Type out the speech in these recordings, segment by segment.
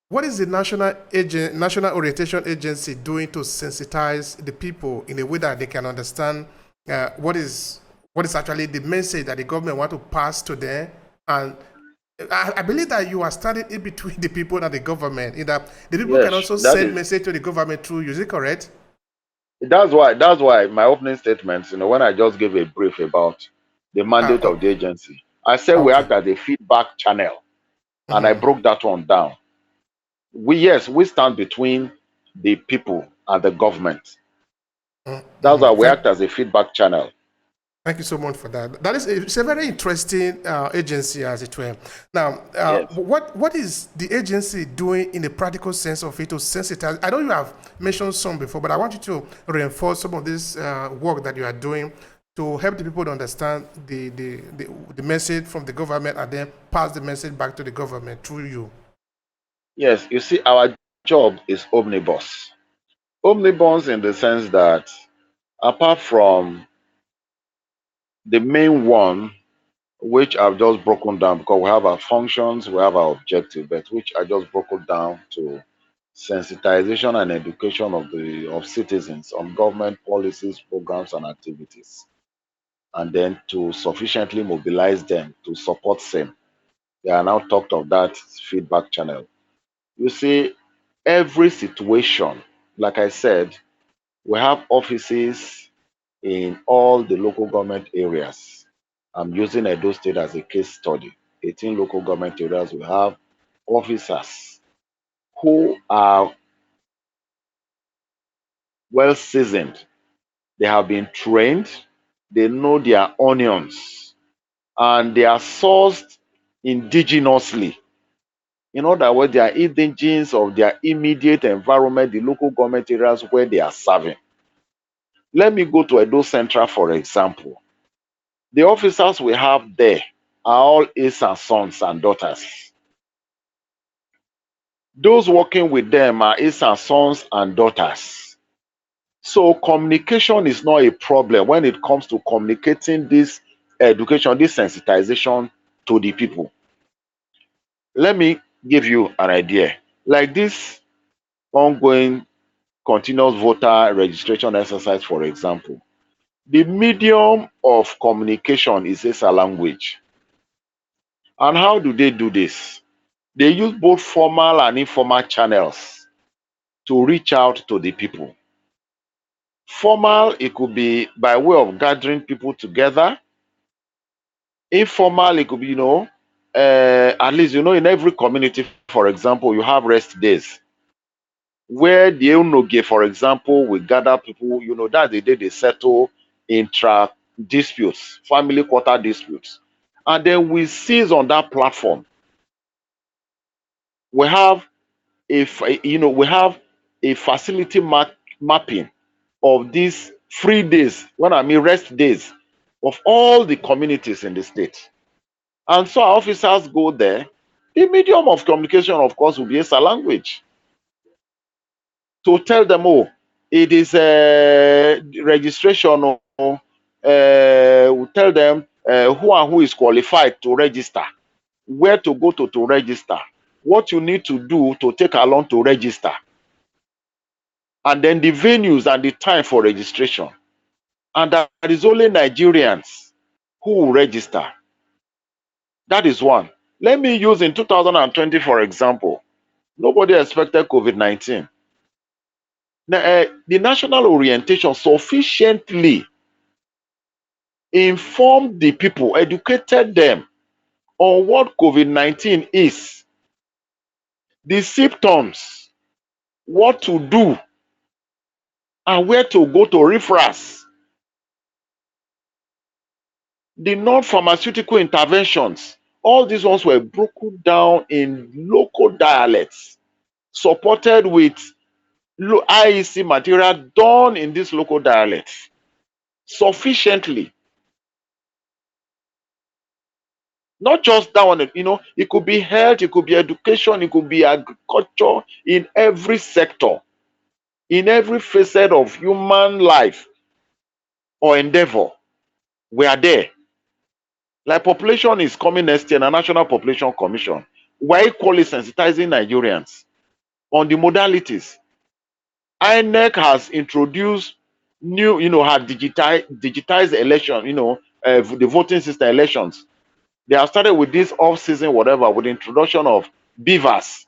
what is the National Orientation Agency doing to sensitize the people in a way that they can understand what is actually the message that the government want to pass to them? And I believe that you are standing in between the people and the government, in that the people can Yes, also that send is message to the government through you. Is it correct? that's why my opening statements, when I just gave a brief about the mandate Oh, of the agency, I said we okay. act as a feedback channel, and I Mhm. broke that one down. We stand between the people and the government. That's why Mhm. we act as a feedback channel. Thank you so much for that. That is it's a very interesting agency, as it were. Now, Yes. what is the agency doing in the practical sense of it to sensitize? I know you have mentioned some before, but I want you to reinforce some of this work that you are doing to help the people to understand the message from the government and then pass the message back to the government through you. Yes, you see, our job is omnibus. Omnibus in the sense that apart from the main one, which I've just broken down because we have our functions, we have our objective, but which I just broken down to sensitization and education of citizens on government policies, programs, and activities, and then to sufficiently mobilize them to support same. They are now talked of that feedback channel. You see, every situation, like I said, we have offices in all the local government areas. I'm using Edo State as a case study. 18 local government areas, we have officers who are well seasoned. They have been trained, they know their onions, and they are sourced indigenously. In other words, they are indigenous of their immediate environment, the local government areas where they are serving. Let me go to Edo Central, for example. The officers we have there are all ace and sons and daughters. Those working with them are ace and sons and daughters. So communication is not a problem when it comes to communicating this education, this sensitization to the people. Let me give you an idea. Like this ongoing continuous voter registration exercise, for example, the medium of communication is a language. And how do they do this? They use both formal and informal channels to reach out to the people. Formal, it could be by way of gathering people together. Informal, it could be, at least, in every community, for example, you have rest days where the Eunoge, for example, will gather people, that's the day they settle intra disputes, family quarter disputes. And then we seize on that platform. We have we have a facility mapping of these free days, when I mean rest days, of all the communities in the state. And so our officers go there. The medium of communication, of course, will be a language to tell them, oh, it is a registration. We tell them who and who is qualified to register, where to go to register, what you need to do to take along to register, and then the venues and the time for registration. And that is only Nigerians who will register. That is one. Let me use in 2020, for example. Nobody expected COVID-19. The national orientation sufficiently informed the people, educated them on what COVID-19 is, the symptoms, what to do, and where to go to referrals, the non-pharmaceutical interventions. All these ones were broken down in local dialects, supported with IEC material done in these local dialects sufficiently. Not just that one, it could be health, it could be education, it could be agriculture, in every sector, in every facet of human life or endeavor. We are there. Like population is coming next year, the National Population Commission. We're equally sensitizing Nigerians. on the modalities. INEC has introduced new, had digitized election, the voting system elections. They have started with this off-season, whatever, with the introduction of beavers.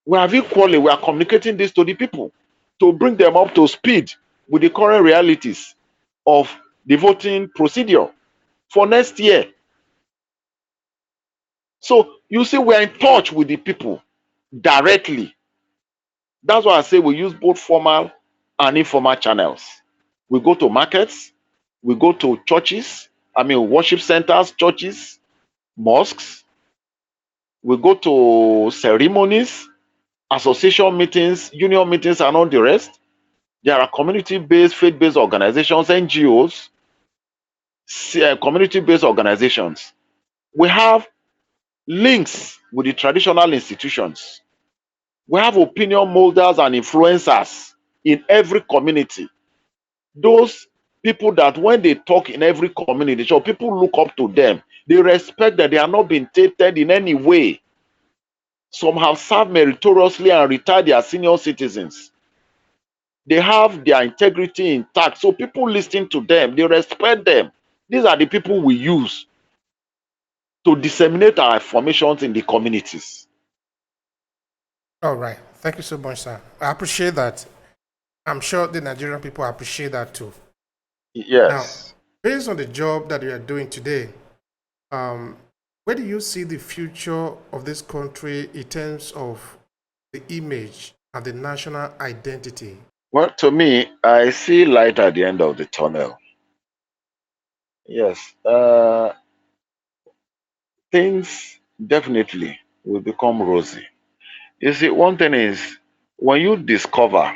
We have equally, we are communicating this to the people to bring them up to speed with the current realities of the voting procedure for next year. So you see, we are in touch with the people directly. That's why I say we use both formal and informal channels. We go to markets, we go to churches, worship centers, churches, mosques, we go to ceremonies, association meetings, union meetings, and all the rest. There are community-based, faith-based organizations, NGOs, community-based organizations. We have links with the traditional institutions. We have opinion molders and influencers in every community. Those people that when they talk in every community, so people look up to them. They respect that they are not being tainted in any way. Some have served meritoriously and retired as senior citizens. They have their integrity intact. So people listen to them, they respect them. These are the people we use to disseminate our informations in the communities. All right. Thank you so much, sir. I appreciate that. I'm sure the Nigerian people appreciate that too. Now, Yes. based on the job that you are doing today, where do you see the future of this country in terms of the image and the national identity? Well, to me, I see light at the end of the tunnel. Yes. Things definitely will become rosy. You see, one thing is when you discover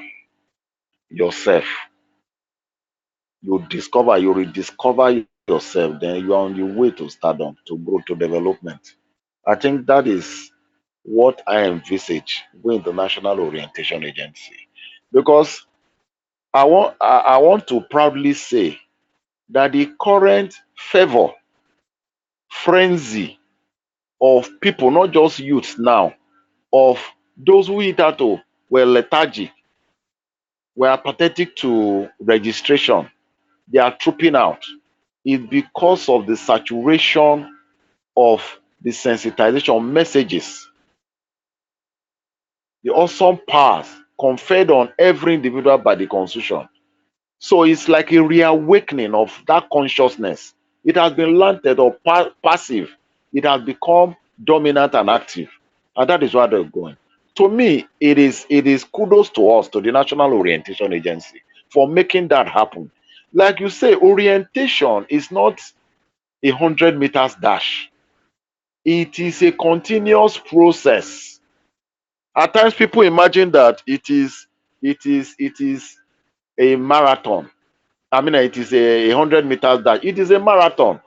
yourself, you rediscover yourself, then you are on your way to stardom, to grow, to development. I think that is what I envisage with the National Orientation Agency. Because I want to proudly say that the current fervor, frenzy of people, not just youths now, of those who hitherto were lethargic, were apathetic to registration, they are trooping out. It's because of the saturation of the sensitization messages, the awesome powers conferred on every individual by the Constitution. So it's like a reawakening of that consciousness. It has been landed or passive. It has become dominant and active. And that is where they're going. To me, it is kudos to us, to the National Orientation Agency, for making that happen. Like you say, orientation is not 100 meters dash. It is a continuous process. At times people imagine that it is a marathon. It is a 100 meters dash. It is a marathon.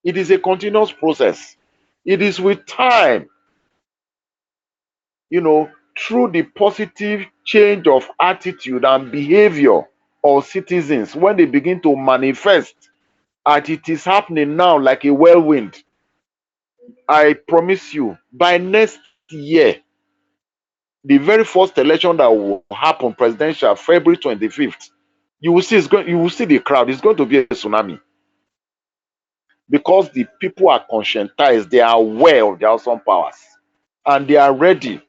It is a continuous process. It is with time, through the positive change of attitude and behavior of citizens, when they begin to manifest, and it is happening now like a whirlwind. I promise you, by next year, the very first election that will happen, presidential, February 25th, you will see you will see the crowd. It's going to be a tsunami. Because the people are conscientized, they are aware of their awesome powers, and they are ready.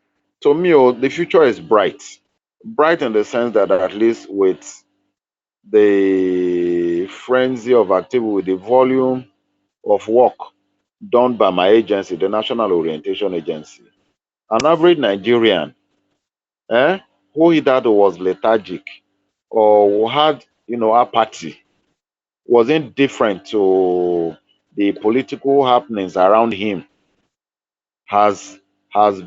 To me, the future is bright. Bright in the sense that at least with the frenzy of activity, with the volume of work done by my agency, the National Orientation Agency, an average Nigerian, who either was lethargic or who had, apathy, was indifferent to the political happenings around him, has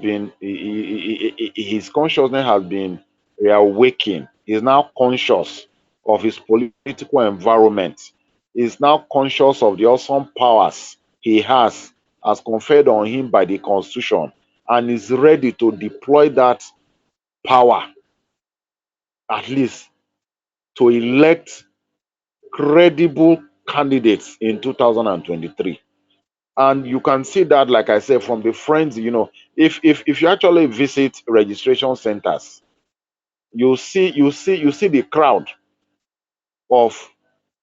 been his consciousness has been reawakened. He's now conscious of his political environment. He's now conscious of the awesome powers he has as conferred on him by the Constitution, and is ready to deploy that power, at least to elect credible candidates in 2023. And you can see that, like I said, from the friends, if you actually visit registration centers, you see the crowd of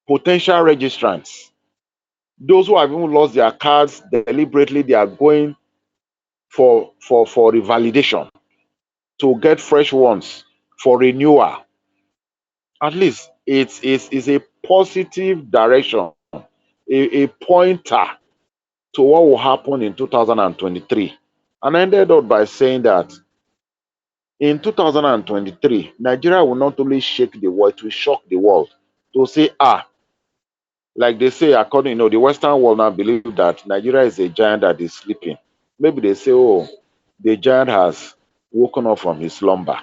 potential registrants. Those who have even lost their cards deliberately, they are going for revalidation to get fresh ones for renewal. At least it's a positive direction, a pointer to what will happen in 2023. And I ended up by saying that in 2023, Nigeria will not only shake the world, it will shock the world to say, like they say, according, the Western world now believe that Nigeria is a giant that is sleeping. Maybe they say, oh, the giant has woken up from his slumber.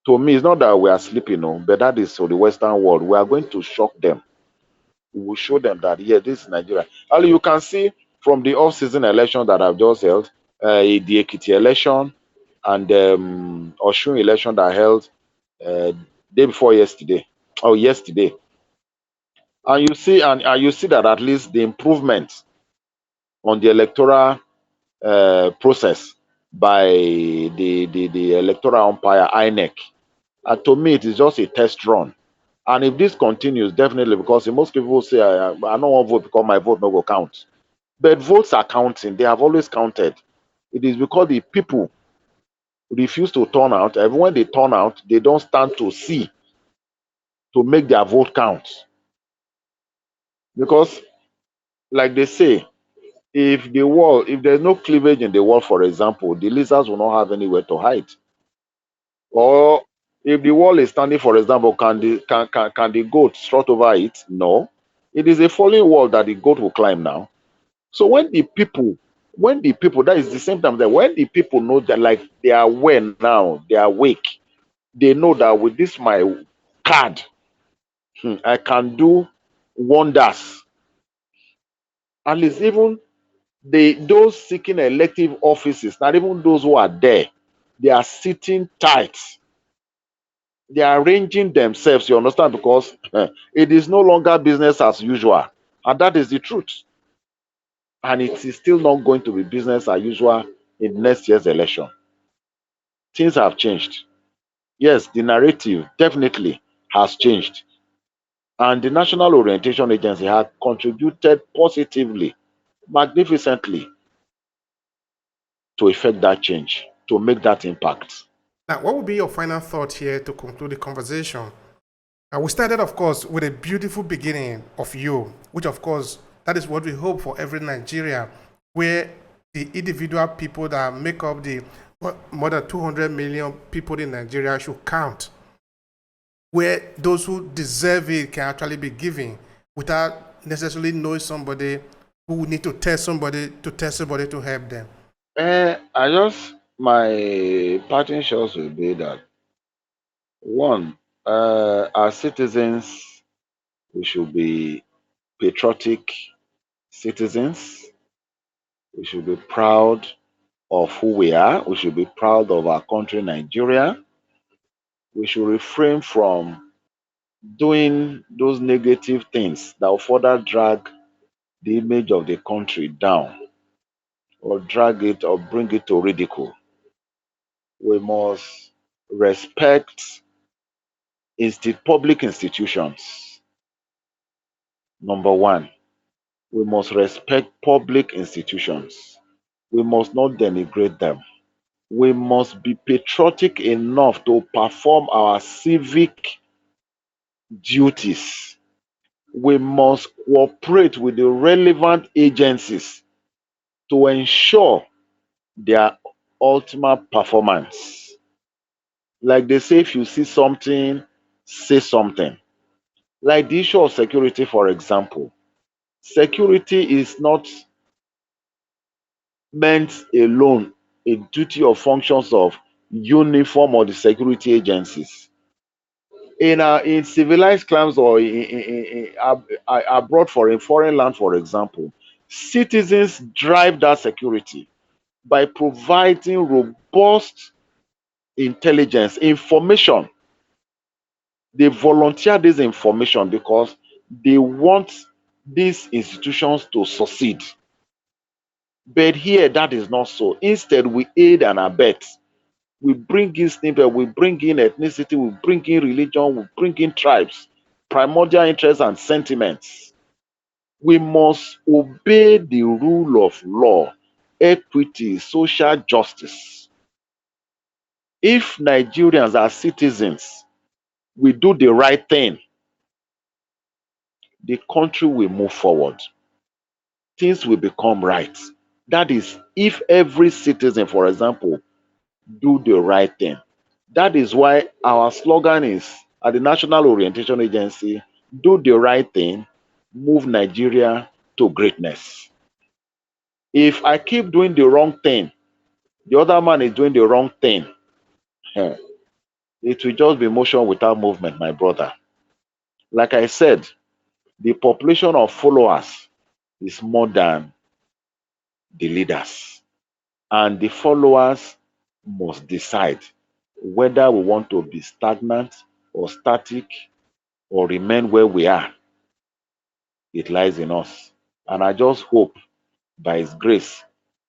To me, it's not that we are sleeping, no, but that is for the Western world. We are going to shock them. We will show them that, yeah, this is Nigeria. And you can see from the off-season election that I've just held, the Ekiti election and Osun election that I held day before yesterday, or yesterday. And you see that at least the improvement on the electoral process by the electoral umpire INEC. To me, it is just a test run. And if this continues, definitely, because most people say, I don't want to vote because my vote no go count. But votes are counting. They have always counted. It is because the people refuse to turn out. And when they turn out, they don't stand to see to make their vote count. Because, like they say, if there's no cleavage in the wall, for example, the lizards will not have anywhere to hide. Or if the wall is standing, for example, can the goat strut over it? No. It is a falling wall that the goat will climb now. So when the people, that is the same time that when the people know that, like, they are aware now, they are awake, they know that with this my card, I can do wonders. At least even those seeking elective offices, not even those who are there, they are sitting tight. They are arranging themselves, you understand, because it is no longer business as usual. And that is the truth. And it is still not going to be business as usual in next year's election. Things have changed. Yes, the narrative definitely has changed. And the National Orientation Agency has contributed positively, magnificently, to effect that change, to make that impact. Now, what would be your final thought here to conclude the conversation? We started, of course, with a beautiful beginning of you, which, of course, that is what we hope for every Nigeria, where the individual people that make up the more than 200 million people in Nigeria should count, where those who deserve it can actually be given without necessarily knowing somebody who would need to tell somebody to help them. My parting shots will be that, one, as citizens, we should be patriotic citizens. We should be proud of who we are. We should be proud of our country, Nigeria. We should refrain from doing those negative things that will further drag the image of the country down, or drag it or bring it to ridicule. We must respect public institutions. Number one, we must respect public institutions. We must not denigrate them. We must be patriotic enough to perform our civic duties. We must cooperate with the relevant agencies to ensure their ultimate performance. Like they say, if you see something, say something. Like the issue of security, for example. Security is not meant alone a duty or functions of uniform or the security agencies. In civilized climes, or abroad, for in foreign land, for example, citizens drive that security by providing robust intelligence information. They volunteer this information because they want these institutions to succeed. But here, that is not so. Instead, we aid and abet. We bring in snippet, we bring in ethnicity, we bring in religion, we bring in tribes, primordial interests and sentiments. We must obey the rule of law, equity, social justice. If Nigerians are citizens, we do the right thing, the country will move forward. Things will become right. That is, if every citizen, for example, do the right thing. That is why our slogan is at the National Orientation Agency, do the right thing, move Nigeria to greatness. If I keep doing the wrong thing, the other man is doing the wrong thing, it will just be motion without movement, my brother. Like I said, the population of followers is more than the leaders. And the followers must decide whether we want to be stagnant or static or remain where we are. It lies in us. And I just hope by His grace,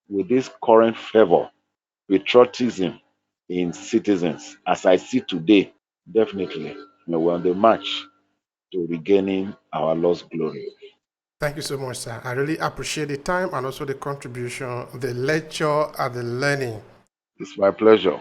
with this current fervor, patriotism in citizens, as I see today, definitely we're on the march to regaining our lost glory. Thank you so much, sir. I really appreciate the time and also the contribution, the lecture, and the learning. It's my pleasure.